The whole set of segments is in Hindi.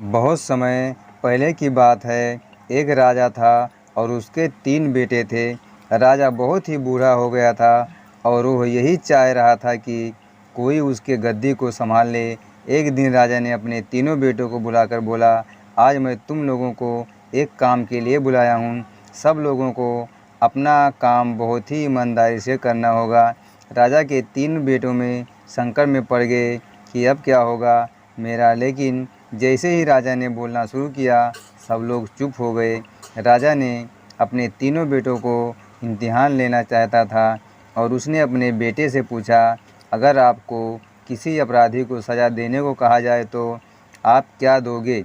बहुत समय पहले की बात है। एक राजा था और उसके 3 बेटे थे। राजा बहुत ही बूढ़ा हो गया था और वो यही चाह रहा था कि कोई उसके गद्दी को संभाल ले। एक दिन राजा ने अपने तीनों बेटों को बुलाकर बोला, आज मैं तुम लोगों को एक काम के लिए बुलाया हूँ। सब लोगों को अपना काम बहुत ही ईमानदारी से करना होगा। राजा के 3 बेटों में संकट में पड़ गए कि अब क्या होगा मेरा। लेकिन जैसे ही राजा ने बोलना शुरू किया, सब लोग चुप हो गए। राजा ने अपने तीनों बेटों को इम्तिहान लेना चाहता था और उसने अपने बेटे से पूछा, अगर आपको किसी अपराधी को सज़ा देने को कहा जाए तो आप क्या दोगे?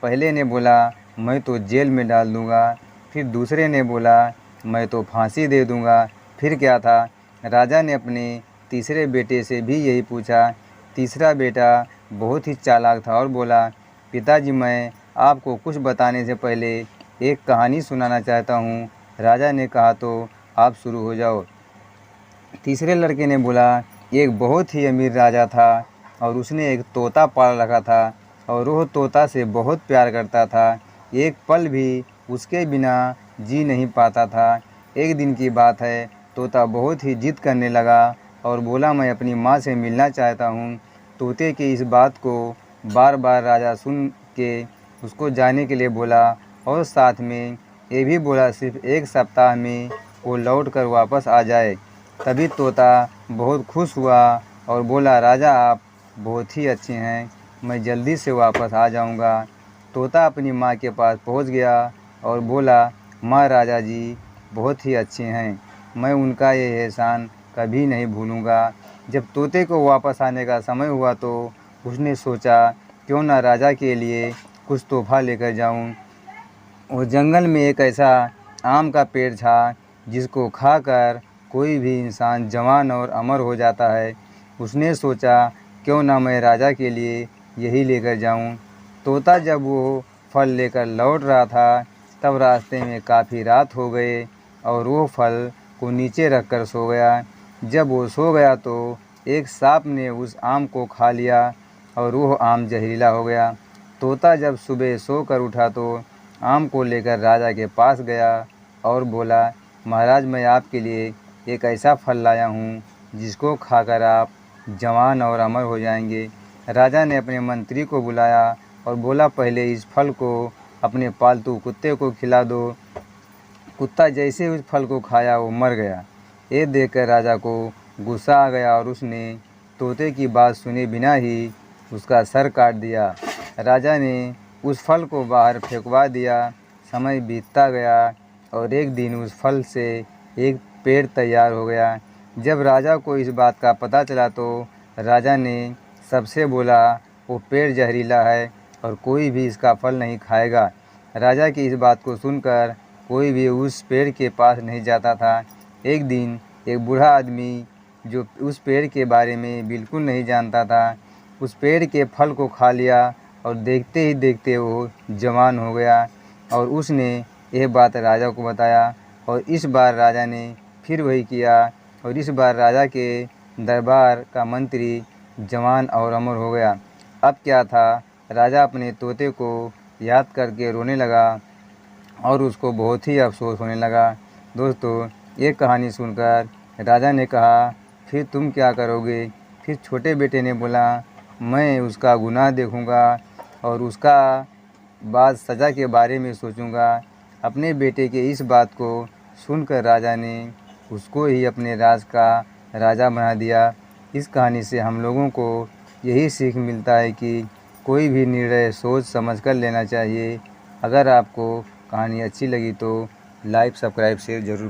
पहले ने बोला, मैं तो जेल में डाल दूँगा। फिर दूसरे ने बोला, मैं तो फांसी दे दूँगा। फिर क्या था? राजा ने अपने तीसरे बेटे से भी यही पूछा। तीसरा बेटा बहुत ही चालाक था और बोला, पिताजी मैं आपको कुछ बताने से पहले एक कहानी सुनाना चाहता हूँ। राजा ने कहा, तो आप शुरू हो जाओ। तीसरे लड़के ने बोला, एक बहुत ही अमीर राजा था और उसने एक तोता पाल रखा था और वह तोता से बहुत प्यार करता था। एक पल भी उसके बिना जी नहीं पाता था। एक दिन की बात है, तोता बहुत ही जिद करने लगा और बोला, मैं अपनी माँ से मिलना चाहता हूँ। तोते की इस बात को बार बार राजा सुन के उसको जाने के लिए बोला और साथ में ये भी बोला, सिर्फ एक सप्ताह में वो लौट कर वापस आ जाए। तभी तोता बहुत खुश हुआ और बोला, राजा आप बहुत ही अच्छे हैं, मैं जल्दी से वापस आ जाऊंगा। तोता अपनी माँ के पास पहुंच गया और बोला, माँ राजा जी बहुत ही अच्छे हैं, मैं उनका ये एहसान कभी नहीं भूलूंगा। जब तोते को वापस आने का समय हुआ तो उसने सोचा, क्यों ना राजा के लिए कुछ तोहफा लेकर जाऊं। वो जंगल में एक ऐसा आम का पेड़ था जिसको खाकर कोई भी इंसान जवान और अमर हो जाता है। उसने सोचा, क्यों ना मैं राजा के लिए यही लेकर जाऊं। तोता जब वो फल लेकर लौट रहा था तब रास्ते में काफ़ी रात हो गए और वो फल को नीचे रखकर सो गया। जब वो सो गया तो एक सांप ने उस आम को खा लिया और वो आम जहरीला हो गया। तोता जब सुबह सोकर उठा तो आम को लेकर राजा के पास गया और बोला, महाराज मैं आपके लिए एक ऐसा फल लाया हूँ जिसको खाकर आप जवान और अमर हो जाएंगे। राजा ने अपने मंत्री को बुलाया और बोला, पहले इस फल को अपने पालतू कुत्ते को खिला दो। कुत्ता जैसे उस फल को खाया वो मर गया। ये देखकर राजा को गुस्सा आ गया और उसने तोते की बात सुने बिना ही उसका सर काट दिया। राजा ने उस फल को बाहर फेंकवा दिया। समय बीतता गया और एक दिन उस फल से एक पेड़ तैयार हो गया। जब राजा को इस बात का पता चला तो राजा ने सबसे बोला, वो पेड़ जहरीला है और कोई भी इसका फल नहीं खाएगा। राजा की इस बात को सुनकर कोई भी उस पेड़ के पास नहीं जाता था। एक दिन एक बूढ़ा आदमी जो उस पेड़ के बारे में बिल्कुल नहीं जानता था, उस पेड़ के फल को खा लिया और देखते ही देखते वो जवान हो गया और उसने यह बात राजा को बताया और इस बार राजा ने फिर वही किया और इस बार राजा के दरबार का मंत्री जवान और अमर हो गया। अब क्या था, राजा अपने तोते को याद करके रोने लगा और उसको बहुत ही अफसोस होने लगा। दोस्तों, ये कहानी सुनकर राजा ने कहा, फिर तुम क्या करोगे? फिर छोटे बेटे ने बोला, मैं उसका गुनाह देखूंगा और उसका बाद सज़ा के बारे में सोचूंगा। अपने बेटे के इस बात को सुनकर राजा ने उसको ही अपने राज का राजा बना दिया। इस कहानी से हम लोगों को यही सीख मिलता है कि कोई भी निर्णय सोच समझ कर लेना चाहिए। अगर आपको कहानी अच्छी लगी तो लाइक, सब्सक्राइब, शेयर ज़रूर करें।